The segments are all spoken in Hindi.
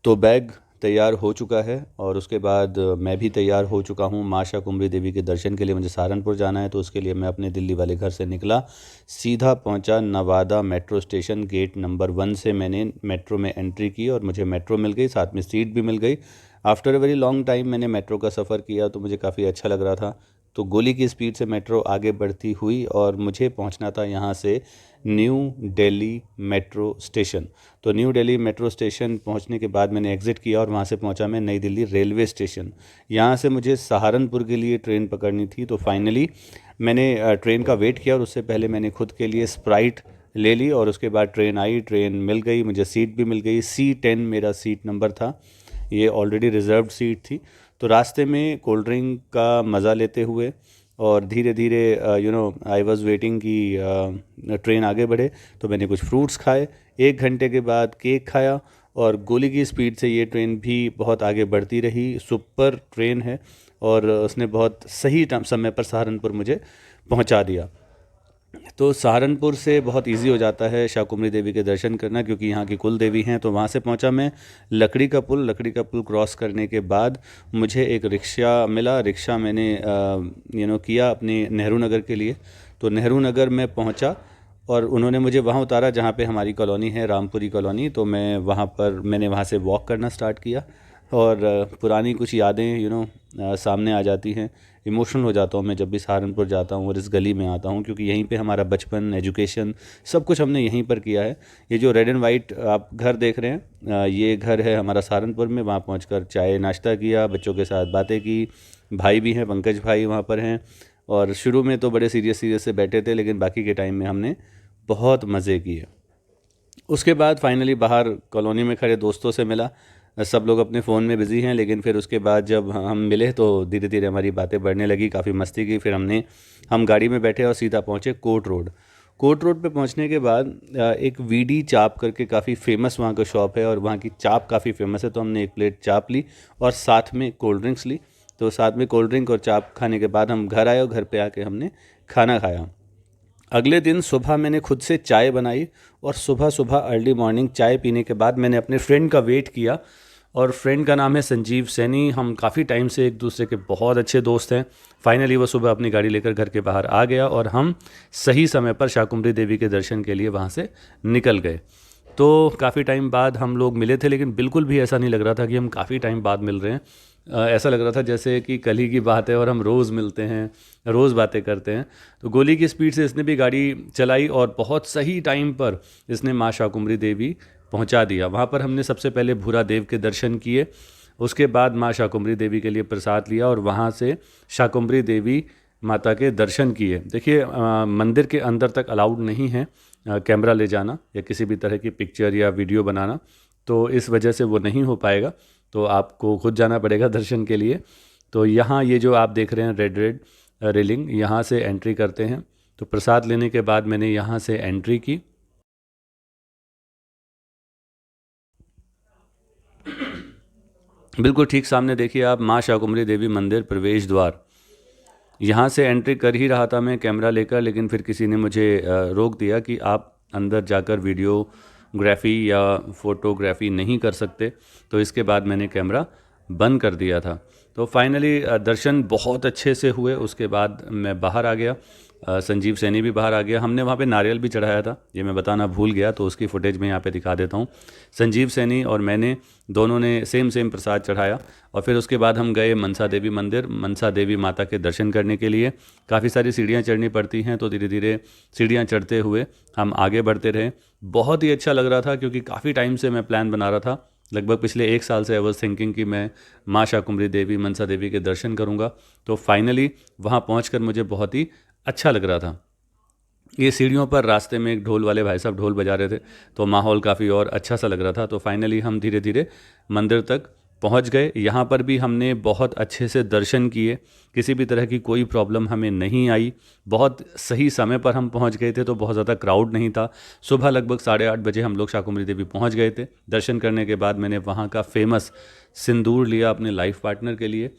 तो बैग तैयार हो चुका है और उसके बाद मैं भी तैयार हो चुका हूँ। माँ शाकुंभरी देवी के दर्शन के लिए मुझे सहारनपुर जाना है, तो उसके लिए मैं अपने दिल्ली वाले घर से निकला, सीधा पहुँचा Nawada metro station. Gate number 1 से मैंने मेट्रो में एंट्री की और मुझे मेट्रो मिल गई, साथ में सीट भी मिल गई। After a very long time मैंने मेट्रो का सफ़र किया, तो मुझे काफ़ी अच्छा लग रहा था। तो गोली की स्पीड से मेट्रो आगे बढ़ती हुई और मुझे पहुंचना था यहाँ से न्यू दिल्ली मेट्रो स्टेशन। तो न्यू दिल्ली मेट्रो स्टेशन पहुंचने के बाद मैंने एग्ज़िट किया और वहाँ से पहुंचा मैं नई दिल्ली रेलवे स्टेशन। यहाँ से मुझे सहारनपुर के लिए ट्रेन पकड़नी थी। तो फाइनली मैंने ट्रेन का वेट किया और उससे पहले मैंने खुद के लिए स्प्राइट ले ली और उसके बाद ट्रेन आई, ट्रेन मिल गई, मुझे सीट भी मिल गई। C10 मेरा सीट नंबर था, ये ऑलरेडी रिज़र्व्ड सीट थी। तो रास्ते में कोल्ड ड्रिंक का मज़ा लेते हुए और धीरे धीरे आई वाज़ वेटिंग कि ट्रेन आगे बढ़े, तो मैंने कुछ फ्रूट्स खाए। 1 घंटे के बाद केक खाया और गोली की स्पीड से ये ट्रेन भी बहुत आगे बढ़ती रही। सुपर ट्रेन है और उसने बहुत सही समय पर सहारनपुर मुझे पहुंचा दिया। तो सहारनपुर से बहुत इजी हो जाता है शाकुंभरी देवी के दर्शन करना, क्योंकि यहाँ की कुल देवी हैं। तो वहाँ से पहुँचा मैं लकड़ी का पुल क्रॉस करने के बाद मुझे एक रिक्शा मिला। रिक्शा मैंने किया अपने नेहरू नगर के लिए। तो नेहरू नगर में पहुँचा और उन्होंने मुझे वहाँ उतारा जहाँ पे हमारी कॉलोनी है, रामपुरी कॉलोनी। तो मैंने वहाँ से वॉक करना स्टार्ट किया और पुरानी कुछ यादें सामने आ जाती हैं। इमोशनल हो जाता हूँ मैं जब भी सहारनपुर जाता हूँ और इस गली में आता हूँ, क्योंकि यहीं पे हमारा बचपन, एजुकेशन, सब कुछ हमने यहीं पर किया है। ये जो रेड एंड वाइट आप घर देख रहे हैं, ये घर है हमारा सहारनपुर में। वहाँ पहुँचकर चाय नाश्ता किया, बच्चों के साथ बातें की। भाई भी हैं, पंकज भाई वहाँ पर हैं। और शुरू में तो बड़े सीरियस सीरियस से बैठे थे, लेकिन बाकी के टाइम में हमने बहुत मज़े किए। उसके बाद फाइनली बाहर कॉलोनी में खड़े दोस्तों से मिला। सब लोग अपने फ़ोन में बिज़ी हैं, लेकिन फिर उसके बाद जब हम मिले तो धीरे धीरे हमारी बातें बढ़ने लगी, काफ़ी मस्ती की। फिर हम गाड़ी में बैठे और सीधा पहुँचे कोर्ट रोड। कोर्ट रोड पे पहुँचने के बाद एक वीडी चाप करके काफ़ी फ़ेमस वहाँ का शॉप है और वहाँ की चाप काफ़ी फ़ेमस है। तो हमने एक प्लेट चाप ली और साथ में कोल्ड ड्रिंक्स ली। तो साथ में कोल्ड ड्रिंक और चाप खाने के बाद हम घर आए और घर पे आके हमने खाना खाया। अगले दिन सुबह मैंने खुद से चाय बनाई और सुबह सुबह अर्ली मॉर्निंग चाय पीने के बाद मैंने अपने फ्रेंड का वेट किया। और फ्रेंड का नाम है संजीव सैनी। हम काफ़ी टाइम से एक दूसरे के बहुत अच्छे दोस्त हैं। फाइनली वो सुबह अपनी गाड़ी लेकर घर के बाहर आ गया और हम सही समय पर शाकुंभरी देवी के दर्शन के लिए वहाँ से निकल गए। तो काफ़ी टाइम बाद हम लोग मिले थे, लेकिन बिल्कुल भी ऐसा नहीं लग रहा था कि हम काफ़ी टाइम बाद मिल रहे हैं। ऐसा लग रहा था जैसे कि कल ही की बात है और हम रोज़ मिलते हैं, रोज़ बातें करते हैं। तो गोली की स्पीड से इसने भी गाड़ी चलाई और बहुत सही टाइम पर इसने माँ शाकुंभरी देवी पहुंचा दिया। वहाँ पर हमने सबसे पहले भूरा देव के दर्शन किए, उसके बाद माँ शाकुंभरी देवी के लिए प्रसाद लिया और वहाँ से शाकुंभरी देवी माता के दर्शन किए। देखिए, मंदिर के अंदर तक अलाउड नहीं है कैमरा ले जाना या किसी भी तरह की पिक्चर या वीडियो बनाना, तो इस वजह से वो नहीं हो पाएगा। तो आपको खुद जाना पड़ेगा दर्शन के लिए। तो यहाँ ये जो आप देख रहे हैं रेड रेड रेलिंग, यहाँ से एंट्री करते हैं। तो प्रसाद लेने के बाद मैंने यहाँ से एंट्री की। बिल्कुल ठीक सामने देखिए आप, माँ शाकुंभरी देवी मंदिर प्रवेश द्वार। यहाँ से एंट्री कर ही रहा था मैं कैमरा लेकर, लेकिन फिर किसी ने मुझे रोक दिया कि आप अंदर जाकर वीडियोग्राफी या फ़ोटोग्राफी नहीं कर सकते। तो इसके बाद मैंने कैमरा बंद कर दिया था। तो फाइनली दर्शन बहुत अच्छे से हुए। उसके बाद मैं बाहर आ गया, संजीव सैनी भी बाहर आ गया। हमने वहाँ पे नारियल भी चढ़ाया था, ये मैं बताना भूल गया, तो उसकी फुटेज मैं यहाँ पे दिखा देता हूँ। संजीव सैनी और मैंने दोनों ने सेम सेम प्रसाद चढ़ाया और फिर उसके बाद हम गए मनसा देवी मंदिर, मनसा देवी माता के दर्शन करने के लिए। काफ़ी सारी सीढ़ियाँ चढ़नी पड़ती हैं, तो धीरे धीरे सीढ़ियाँ चढ़ते हुए हम आगे बढ़ते रहे। बहुत ही अच्छा लग रहा था, क्योंकि काफ़ी टाइम से मैं प्लान बना रहा था, लगभग पिछले 1 साल से आई वॉज थिंकिंग कि मैं माँ शाकुंभरी देवी, मनसा देवी के दर्शन करूँगा। तो फाइनली वहाँ पहुँच मुझे बहुत ही अच्छा लग रहा था। ये सीढ़ियों पर रास्ते में एक ढोल वाले भाई साहब ढोल बजा रहे थे, तो माहौल काफ़ी और अच्छा सा लग रहा था। तो फाइनली हम धीरे धीरे मंदिर तक पहुंच गए। यहाँ पर भी हमने बहुत अच्छे से दर्शन किए, किसी भी तरह की कोई प्रॉब्लम हमें नहीं आई। बहुत सही समय पर हम पहुंच गए थे, तो बहुत ज़्यादा क्राउड नहीं था। सुबह लगभग 8:30 बजे हम लोग शाकुंभरी देवी पहुंच गए थे। दर्शन करने के बाद मैंने वहाँ का फेमस सिंदूर लिया अपने लाइफ पार्टनर के लिए।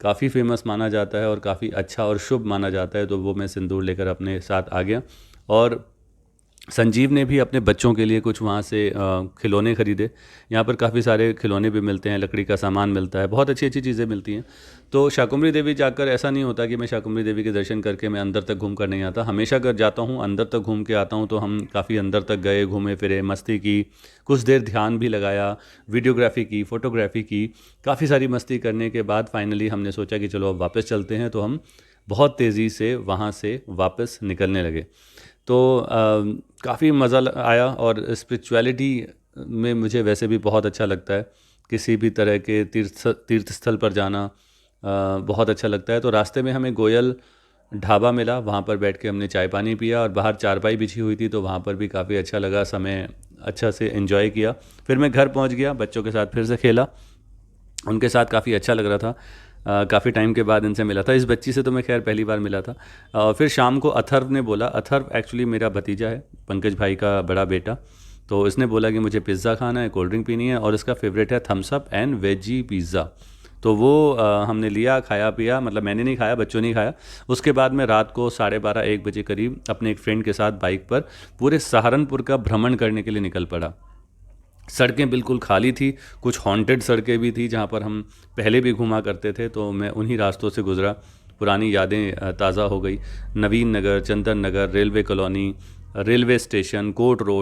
काफ़ी फेमस माना जाता है और काफ़ी अच्छा और शुभ माना जाता है, तो वो मैं सिंदूर लेकर अपने साथ आ गया। और संजीव ने भी अपने बच्चों के लिए कुछ वहाँ से खिलौने खरीदे। यहाँ पर काफ़ी सारे खिलौने भी मिलते हैं, लकड़ी का सामान मिलता है, बहुत अच्छी अच्छी चीज़ें मिलती हैं। तो शाकुंभरी देवी जाकर ऐसा नहीं होता कि मैं शाकुंभरी देवी के दर्शन करके मैं अंदर तक घूम कर नहीं आता, हमेशा अगर जाता हूँ अंदर तक घूम के आता हूँ। तो हम काफ़ी अंदर तक गए, घूमे फिरे, मस्ती की, कुछ देर ध्यान भी लगाया, वीडियोग्राफी की, फ़ोटोग्राफी की। काफ़ी सारी मस्ती करने के बाद फाइनली हमने सोचा कि चलो अब वापस चलते हैं। तो हम बहुत तेज़ी से वहाँ से वापस निकलने लगे। तो काफ़ी मज़ा आया। और स्पिरिचुअलिटी में मुझे वैसे भी बहुत अच्छा लगता है, किसी भी तरह के तीर्थ स्थल पर जाना बहुत अच्छा लगता है। तो रास्ते में हमें गोयल ढाबा मिला, वहाँ पर बैठ के हमने चाय पानी पिया और बाहर चारपाई बिछी हुई थी, तो वहाँ पर भी काफ़ी अच्छा लगा, समय अच्छा से एंजॉय किया। फिर मैं घर पहुँच गया, बच्चों के साथ फिर से खेला, उनके साथ काफ़ी अच्छा लग रहा था। काफ़ी टाइम के बाद इनसे मिला था। इस बच्ची से तो मैं खैर पहली बार मिला था। फिर शाम को अथर्व ने बोला, अथर्व एक्चुअली मेरा भतीजा है, पंकज भाई का बड़ा बेटा। तो इसने बोला कि मुझे पिज़्ज़ा खाना है, कोल्ड ड्रिंक पीनी है और इसका फेवरेट है Thums Up and veggie pizza. तो वो हमने लिया, खाया पिया, मतलब मैंने नहीं खाया, बच्चों ने खाया। उसके बाद मैं रात को 12:30-1 बजे करीब अपने एक फ्रेंड के साथ बाइक पर पूरे सहारनपुर का भ्रमण करने के लिए निकल पड़ा। सड़कें बिल्कुल खाली थी, कुछ हॉन्टेड सड़कें भी थी जहाँ पर हम पहले भी घुमा करते थे। तो मैं उन्हीं रास्तों से गुज़रा, पुरानी यादें ताज़ा हो गई। Naveen Nagar, Chandan Nagar, railway colony, railway station, court road,